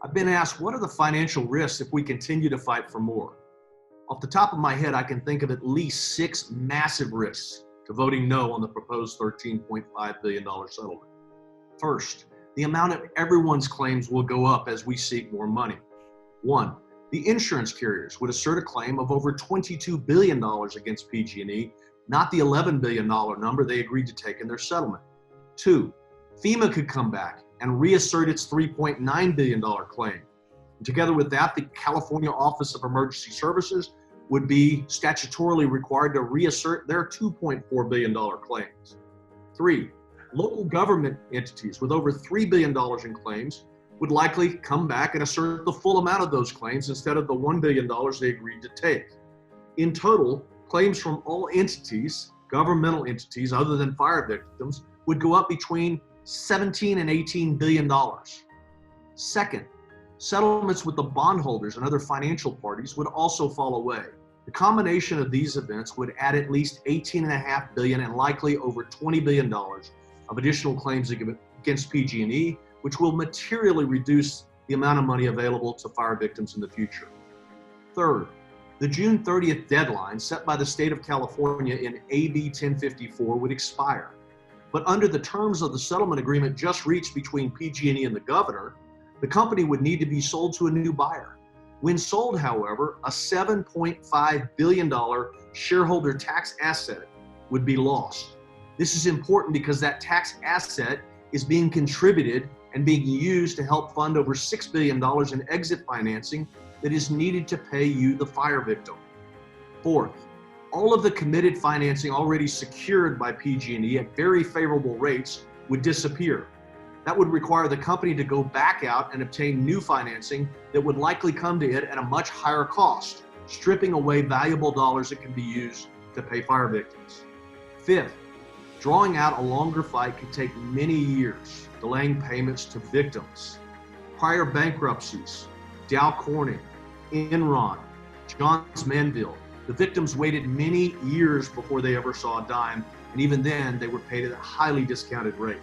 I've been asked, what are the financial risks if we continue to fight for more? Off the top of my head, I can think of at least 6 massive risks to voting no on the proposed $13.5 billion settlement. First, the amount of everyone's claims will go up as we seek more money. 1, the insurance carriers would assert a claim of over $22 billion against PG&E, not the $11 billion number they agreed to take in their settlement. 2, FEMA could come back and reassert its $3.9 billion claim. And together with that, the California Office of Emergency Services would be statutorily required to reassert their $2.4 billion claims. 3, local government entities with over $3 billion in claims would likely come back and assert the full amount of those claims instead of the $1 billion they agreed to take. In total, claims from all entities, governmental entities other than fire victims, would go up between $17 and $18 billion. Second, settlements with the bondholders and other financial parties would also fall away. The combination of these events would add at least $18.5 billion and likely over $20 billion of additional claims against PG&E, which will materially reduce the amount of money available to fire victims in the future. Third, the June 30th deadline set by the state of California in AB 1054 would expire. But under the terms of the settlement agreement just reached between PG&E and the governor, the company would need to be sold to a new buyer. When sold, however, a $7.5 billion shareholder tax asset would be lost. This is important because that tax asset is being contributed and being used to help fund over $6 billion in exit financing that is needed to pay you, the fire victim. Fourth, all of the committed financing already secured by PG&E at very favorable rates would disappear. That would require the company to go back out and obtain new financing that would likely come to it at a much higher cost, stripping away valuable dollars that can be used to pay fire victims. Fifth, drawing out a longer fight could take many years, delaying payments to victims. Prior bankruptcies, Dow Corning, Enron, Johns Manville, the victims waited many years before they ever saw a dime, and even then they were paid at a highly discounted rate.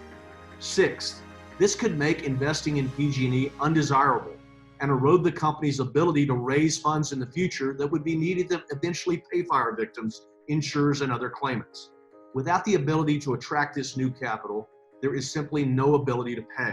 Sixth, this could make investing in PG&E undesirable and erode the company's ability to raise funds in the future that would be needed to eventually pay fire victims, insurers, and other claimants. Without the ability to attract this new capital, there is simply no ability to pay.